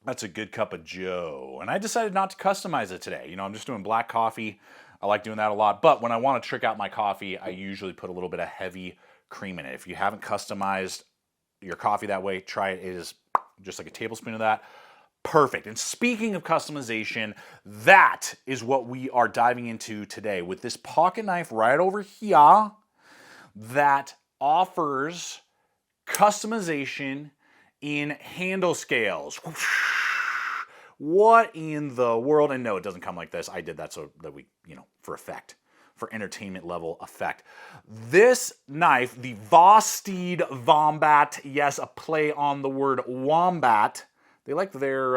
That's a good cup of joe. And I decided not to customize it today. You know, I'm just doing black coffee. I like doing that a lot. But when I want to trick out my coffee, I usually put a little bit of heavy cream in it. If you haven't customized your coffee that way, try it. It is just like a tablespoon of that. Perfect. And speaking of customization, that is what we are diving into today with this pocket knife right over here that offers customization in handle scales. What in the world? And no, it doesn't come like this. I did that so that we, for effect, for entertainment level effect. This knife, the Vosteed Vombat, yes, a play on the word wombat. They like their,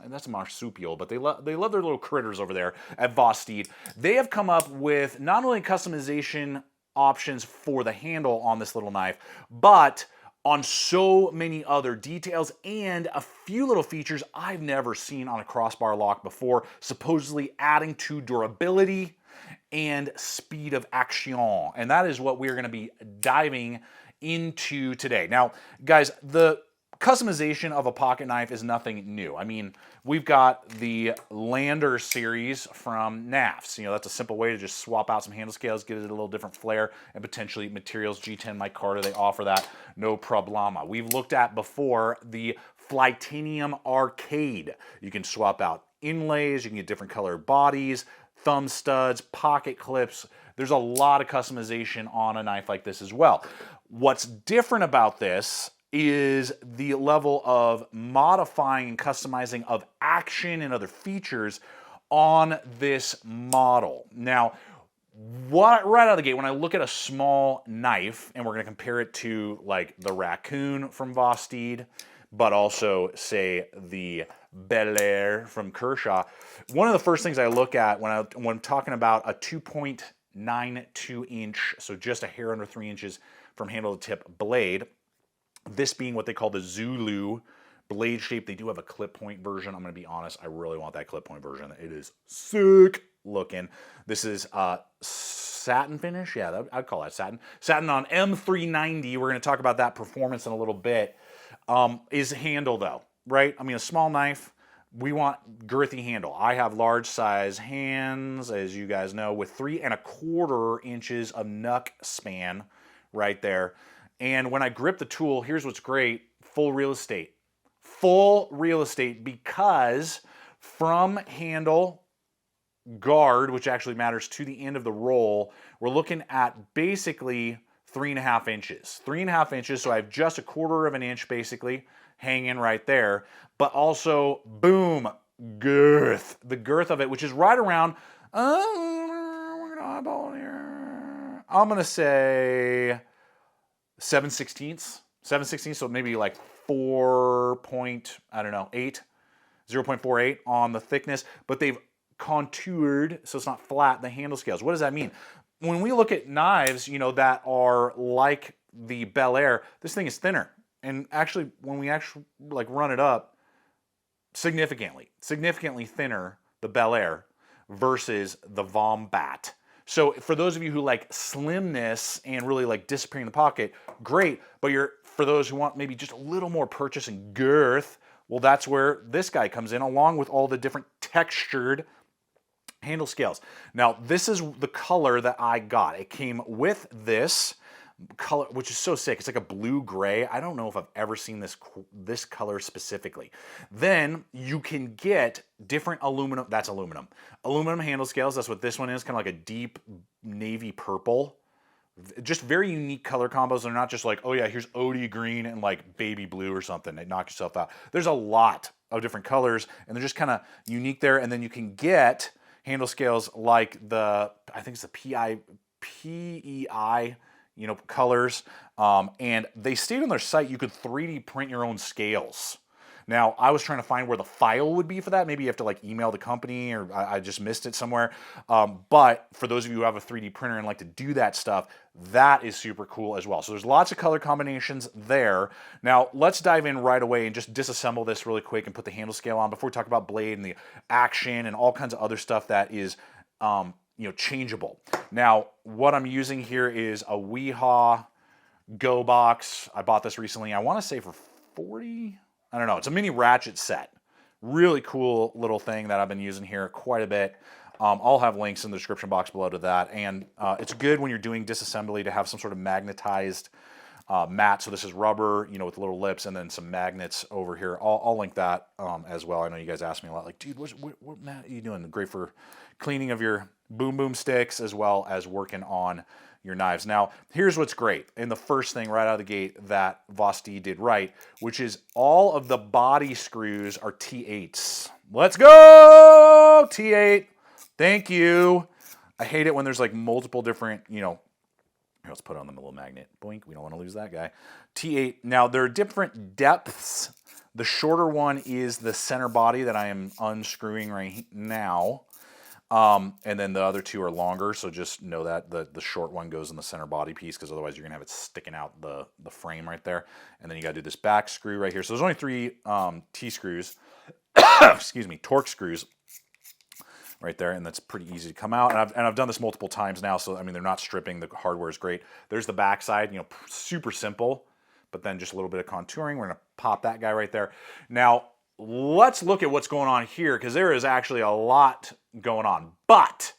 that's a marsupial, but they love their little critters over there at Vosteed. They have come up with not only customization options for the handle on this little knife, but on so many other details and a few little features I've never seen on a crossbar lock before, supposedly adding to durability and speed of action. And that is what we're going to be diving into today. Now, guys, the customization of a pocket knife is nothing new. I mean, we've got the Lander series from NAFs. That's a simple way to just swap out some handle scales, give it a little different flair, and potentially materials. G10 micarta, they offer that, no problema. We've looked at before the Flytanium Arcade. You can swap out inlays, you can get different colored bodies, thumb studs, pocket clips. There's a lot of customization on a knife like this as well. What's different about this is the level of modifying and customizing of action and other features on this model. Now, right out of the gate, when I look at a small knife, and we're going to compare it to like the RACCOON from Vosteed, but also say the Bel Air from KERSHAW, one of the first things I look at when I'm talking about a 2.92 inch, so just a hair under 3 inches from handle to tip blade, this being what they call the Zulu blade shape. They do have a clip point version. I'm going to be honest, I really want that clip point version. It is sick looking. This is satin finish. Yeah, I'd call that satin. Satin on M390. We're going to talk about that performance in a little bit. Is handle though, right? I mean, a small knife, we want girthy handle. I have large size hands, as you guys know, with 3¼ inches of knuck span right there. And when I grip the tool, here's what's great, full real estate. Full real estate, because from handle guard, which actually matters, to the end of the roll, we're looking at basically 3½ inches. 3½ inches, so I have just 1/4 inch basically hanging right there. But also, boom, girth. The girth of it, which is right around, we're gonna eyeball here. I'm gonna say 7/16, so maybe like 0.48 on the thickness, but they've contoured so it's not flat, the handle scales. What does that mean? When we look at knives, that are like the Bel Air, this thing is thinner. And actually, when we actually run it up, significantly thinner, the Bel Air versus the Vombat. So for those of you who like slimness and really like disappearing in the pocket, great. But for those who want maybe just a little more purchase and girth, well, that's where this guy comes in, along with all the different textured handle scales. Now, this is the color that I got. It came with this color, which is so sick. It's like a blue-gray. I don't know if I've ever seen this color specifically. Then you can get different aluminum. That's aluminum. Aluminum handle scales. That's what this one is. Kind of like a deep navy purple. Just very unique color combos. They're not just like, oh yeah, here's OD green and like baby blue or something. They knock yourself out. There's a lot of different colors, and they're just kind of unique there. And then you can get handle scales like I think it's the PEI, colors, and they state on their site you could 3D print your own scales. Now, I was trying to find where the file would be for that. Maybe you have to like email the company, or I just missed it somewhere. But for those of you who have a 3D printer and like to do that stuff, that is super cool as well. So there's lots of color combinations there. Now, let's dive in right away and just disassemble this really quick and put the handle scale on before we talk about blade and the action and all kinds of other stuff that is changeable. Now, what I'm using here is a WIHA Go box. I bought this recently. I want to say for 40 I don't know. It's a mini ratchet set. Really cool little thing that I've been using here quite a bit. I'll have links in the description box below to that. And it's good when you're doing disassembly to have some sort of magnetized mat. So this is rubber, you know, with little lips and then some magnets over here. I'll link that as well. I know you guys ask me a lot, like, dude, what mat are you doing? Great for cleaning of your boom sticks as well as working on your knives. Now, here's what's great. And the first thing right out of the gate that Vosteed did right, which is all of the body screws are T8s. Let's go, T8. Thank you. I hate it when there's like multiple different, you know, here, let's put on the little magnet. Boink, we don't want to lose that guy. T8. Now, there are different depths. The shorter one is the center body that I am unscrewing right now. And then the other two are longer, so just know that the short one goes in the center body piece, because otherwise you're going to have it sticking out the frame right there. And then you got to do this back screw right here. So there's only 3 T-screws, excuse me, torque screws right there, and that's pretty easy to come out. And I've done this multiple times now, so I mean, they're not stripping. The hardware is great. There's the back side, you know, super simple, but then just a little bit of contouring. We're going to pop that guy right there. Now, let's look at what's going on here, because there is actually a lot going on. But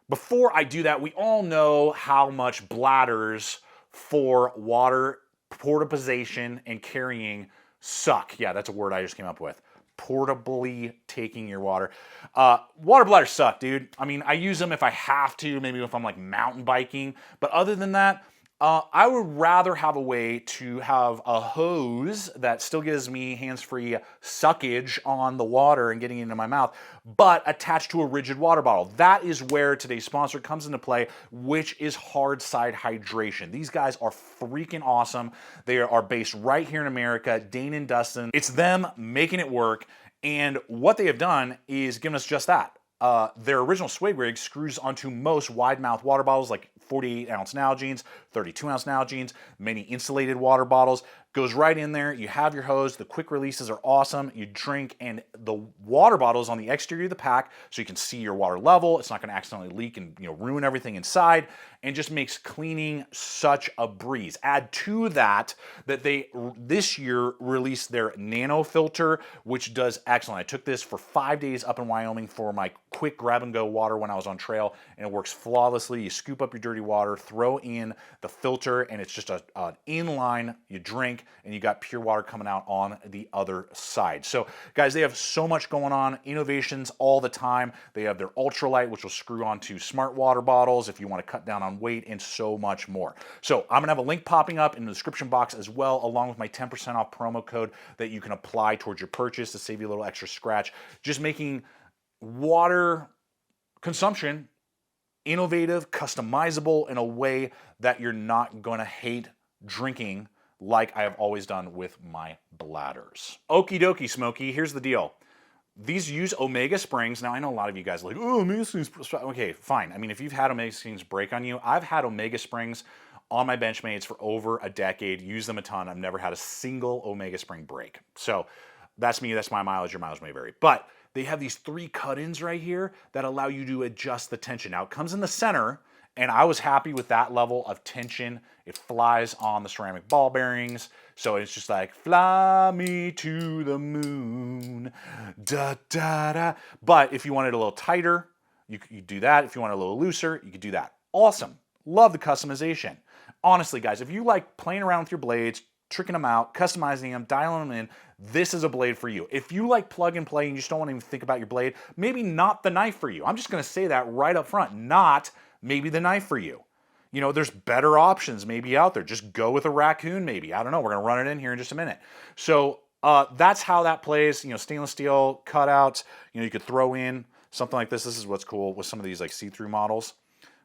before I do that, we all know how much bladders for water portabilization and carrying suck. Yeah, that's a word I just came up with. Portably taking your water. Water bladders suck, dude. I mean, I use them if I have to, maybe if I'm like mountain biking. But other than that, I would rather have a way to have a hose that still gives me hands-free suckage on the water and getting into my mouth, but attached to a rigid water bottle. That is where today's sponsor comes into play, which is Hardside Hydration. These guys are freaking awesome. They are based right here in America, Dane and Dustin. It's them making it work, and what they have done is given us just that. Their original swig rig screws onto most wide mouth water bottles, like 48-ounce Nalgene's, 32-ounce Nalgene's, many insulated water bottles. Goes right in there. You have your hose. The quick releases are awesome. You drink, and the water bottle is on the exterior of the pack, so you can see your water level. It's not going to accidentally leak and, you know, ruin everything inside, and just makes cleaning such a breeze. Add to that they this year released their nano filter, which does excellent. I took this for 5 days up in Wyoming for my quick grab and go water when I was on trail, and it works flawlessly. You scoop up your dirty water, throw in the filter, and it's just an inline. You drink, and you got pure water coming out on the other side. So guys, they have so much going on, innovations all the time. They have their ultralight, which will screw onto smart water bottles if you want to cut down on weight, and so much more. So I'm gonna have a link popping up in the description box as well, along with my 10% off promo code that you can apply towards your purchase to save you a little extra scratch. Just making water consumption innovative, customizable in a way that you're not gonna hate drinking, like I have always done with my bladders. Okie dokie, Smoky, here's the deal. These use Omega Springs. Now, I know a lot of you guys are like, oh, Omega Springs. Okay, fine. I mean, if you've had Omega Springs break on you, I've had Omega Springs on my Benchmates for over a decade, use them a ton. I've never had a single Omega Spring break. So that's me, that's my mileage. Your mileage may vary. But they have these 3 cut-ins right here that allow you to adjust the tension. Now, it comes in the center, and I was happy with that level of tension. It flies on the ceramic ball bearings, so it's just like, fly me to the moon, da da da. But if you want it a little tighter, you do that. If you want it a little looser, you could do that. Awesome. Love the customization. Honestly, guys, if you like playing around with your blades, tricking them out, customizing them, dialing them in, this is a blade for you. If you like plug and play and you just don't want to even think about your blade, maybe not the knife for you. I'm just going to say that right up front. Not maybe the knife for you. You know, there's better options maybe out there. Just go with a RACCOON maybe. I don't know. We're going to run it in here in just a minute. So that's how that plays. You know, stainless steel cutouts. You know, you could throw in something like this. This is what's cool with some of these like see-through models.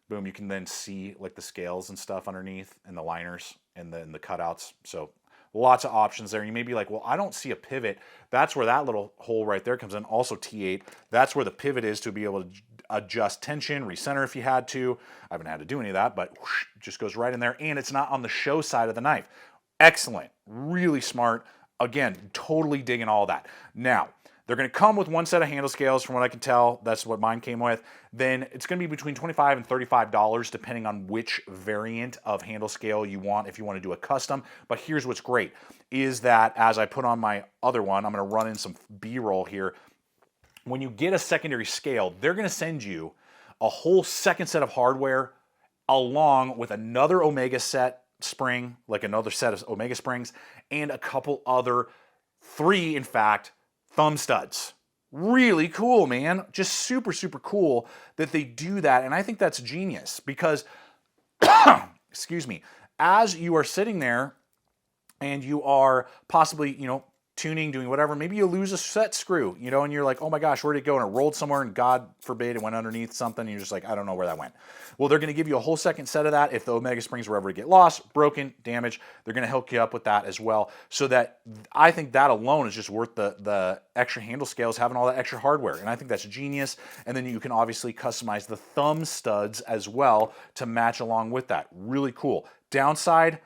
Boom, you can then see like the scales and stuff underneath and the liners and then the cutouts. So lots of options there. You may be like, well, I don't see a pivot. That's where that little hole right there comes in. Also T8. That's where the pivot is to be able to adjust tension, recenter if you had to. I haven't had to do any of that, but whoosh, just goes right in there. And it's not on the show side of the knife. Excellent. Really smart. Again, totally digging all that. Now, They're going to come with one set of handle scales, from what I can tell. That's what mine came with. Then it's going to be between $25 and $35, depending on which variant of handle scale you want, if you want to do a custom. But here's what's great, is that as I put on my other one, I'm going to run in some B-roll here. When you get a secondary scale, they're going to send you a whole second set of hardware along with another Omega set spring, like another set of Omega springs, and a couple other, 3 in fact, thumb studs. Really cool, man. Just super, super cool that they do that. And I think that's genius because, excuse me, as you are sitting there and you are possibly, tuning, doing whatever, maybe you lose a set screw, and you're like, oh my gosh, where'd it go? And it rolled somewhere and God forbid it went underneath something. And you're just like, I don't know where that went. Well, they're going to give you a whole second set of that. If the Omega springs were ever to get lost, broken, damaged, they're going to hook you up with that as well. So that I think that alone is just worth the extra handle scales, having all that extra hardware. And I think that's genius. And then you can obviously customize the thumb studs as well to match along with that. Really cool. Downside,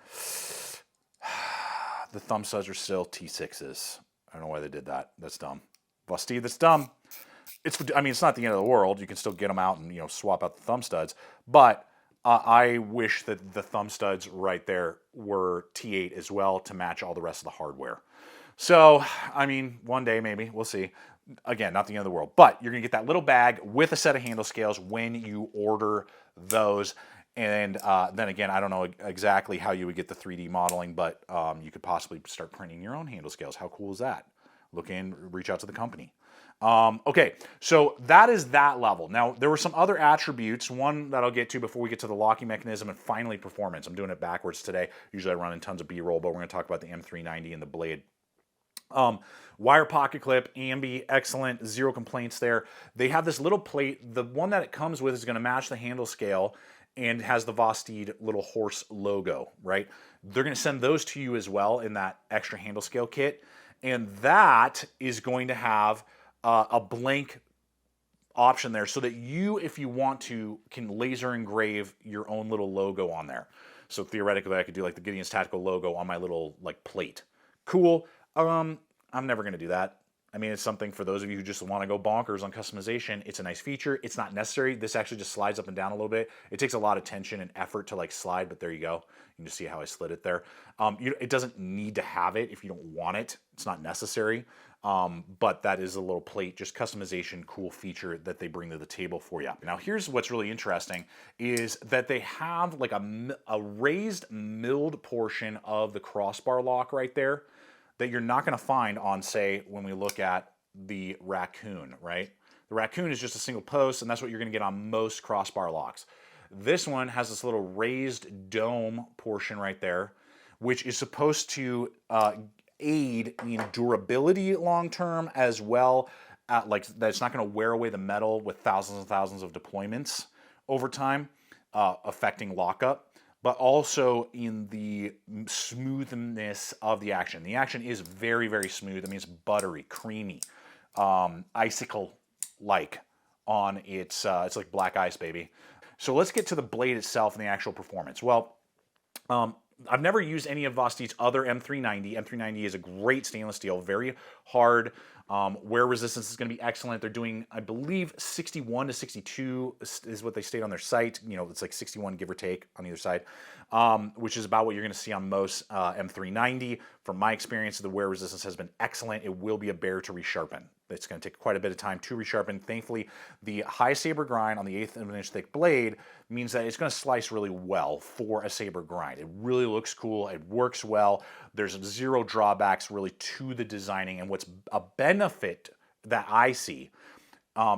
the thumb studs are still T6s. I don't know why they did that. That's dumb. Vosteed, that's dumb. It's not the end of the world. You can still get them out and swap out the thumb studs. But I wish that the thumb studs right there were T8 as well to match all the rest of the hardware. So, one day maybe. We'll see. Again, not the end of the world. But you're going to get that little bag with a set of handle scales when you order those. And then again, I don't know exactly how you would get the 3D modeling, but you could possibly start printing your own handle scales. How cool is that? Reach out to the company. Okay, so that is that level. Now, there were some other attributes, one that I'll get to before we get to the locking mechanism and finally performance. I'm doing it backwards today. Usually I run in tons of B-roll, but we're going to talk about the M390 and the blade. Wire pocket clip, ambi, excellent, 0 complaints there. They have this little plate. The one that it comes with is going to match the handle scale and has the Vosteed little horse logo, right? They're going to send those to you as well in that extra handle scale kit. And that is going to have a blank option there so that you, if you want to, can laser engrave your own little logo on there. So theoretically, I could do like the Gideonstactical logo on my little plate. Cool. I'm never going to do that. It's something for those of you who just want to go bonkers on customization. It's a nice feature. It's not necessary. This actually just slides up and down a little bit. It takes a lot of tension and effort to slide, but there you go. You can just see how I slid it there. It doesn't need to have it if you don't want it. It's not necessary. But that is a little plate, just customization, cool feature that they bring to the table for you. Now, here's what's really interesting is that they have a raised milled portion of the crossbar lock right there that you're not going to find on, say, when we look at the RACCOON, right? The RACCOON is just a single post, and that's what you're going to get on most crossbar locks. This one has this little raised dome portion right there, which is supposed to aid in durability long-term, as well that it's not going to wear away the metal with thousands and thousands of deployments over time, affecting lockup, but also in the smoothness of the action. The action is very, very smooth. It's buttery, creamy, icicle-like on its, it's like black ice, baby. So let's get to the blade itself and the actual performance. Well, I've never used any of Vosteed's other M390. M390 is a great stainless steel, very hard. Wear resistance is going to be excellent. They're doing, I believe, 61 to 62 is what they state on their site. It's like 61 give or take on either side, which is about what you're going to see on most M390. From my experience, the wear resistance has been excellent. It will be a bear to resharpen. It's going to take quite a bit of time to resharpen. Thankfully, the high saber grind on the 1/8 of an inch thick blade means that it's going to slice really well for a saber grind. It really looks cool. It works well. There's 0 drawbacks really to the designing. And what's a benefit that I see,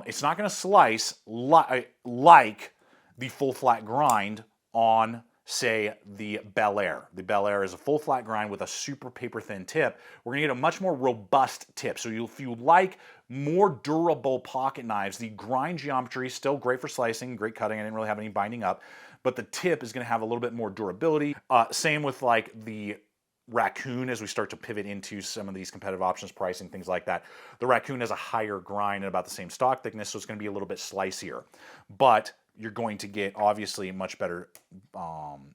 it's not going to slice like the full flat grind on, say, the Bel Air. The Bel Air is a full flat grind with a super paper thin tip. We're going to get a much more robust tip. So if you like more durable pocket knives, the grind geometry is still great for slicing, great cutting. I didn't really have any binding up, but the tip is going to have a little bit more durability. Same with the RACCOON as we start to pivot into some of these competitive options pricing, things like that. The RACCOON has a higher grind and about the same stock thickness, so it's going to be a little bit slicier. But you're going to get, obviously, much better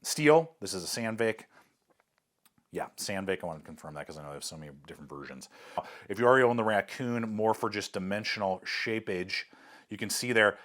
steel. This is a Sandvik. Yeah, Sandvik, I want to confirm that because I know they have so many different versions. If you already own the Raccoon, more for just dimensional shapeage, you can see there,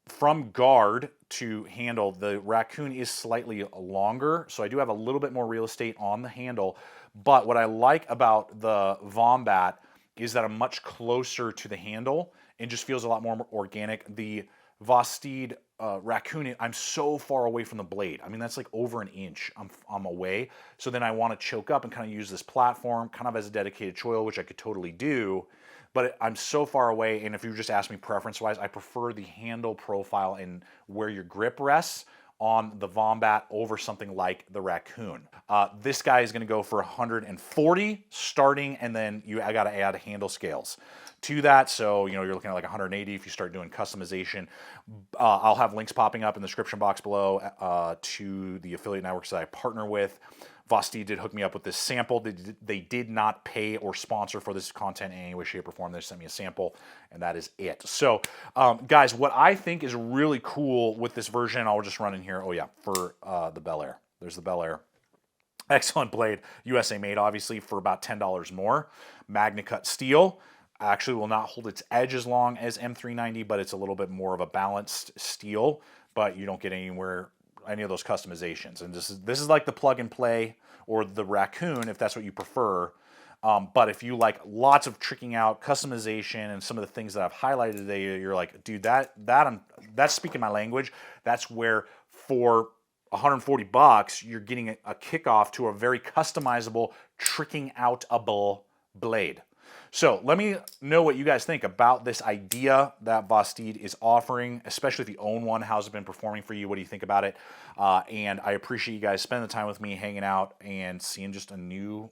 from guard to handle, the Raccoon is slightly longer, so I do have a little bit more real estate on the handle, but what I like about the Vombat is that I'm much closer to the handle and just feels a lot more organic. The Vosteed Raccoon, I'm so far away from the blade. I mean, that's like over an inch I'm away. So then I want to choke up and kind of use this platform kind of as a dedicated choil, which I could totally do. But I'm so far away, and if you just ask me preference-wise, I prefer the handle profile and where your grip rests on the Vombat over something like the Raccoon. This guy is going to go for 140 starting, and then I got to add handle scales to that. So, you know, you're looking at like 180 if you start doing customization. I'll have links popping up in the description box below to the affiliate networks that I partner with. Vosteed did hook me up with this sample. They did not pay or sponsor for this content in any way, shape, or form. They just sent me a sample, and that is it. So, guys, what I think is really cool with this version, I'll just run in here. Oh, yeah, for the Bel Air. There's the Bel Air. Excellent blade. USA made, obviously, for about $10 more. Magna cut steel. Actually will not hold its edge as long as M390, but it's a little bit more of a balanced steel, but you don't get anywhere any of those customizations. And this is like the plug and play or the Raccoon if that's what you prefer. But if you like lots of tricking out customization and some of the things that I've highlighted today, you're like, dude, that's speaking my language. That's where for 140 bucks, you're getting a kickoff to a very customizable, tricking outable blade. So let me know what you guys think about this idea that Vosteed is offering, especially if you own one. How's it been performing for you? What do you think about it? And I appreciate you guys spending the time with me, hanging out, and seeing just a new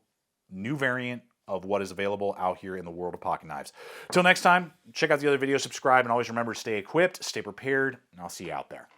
variant of what is available out here in the world of pocket knives. Till next time, check out the other videos, subscribe, and always remember to stay equipped, stay prepared, and I'll see you out there.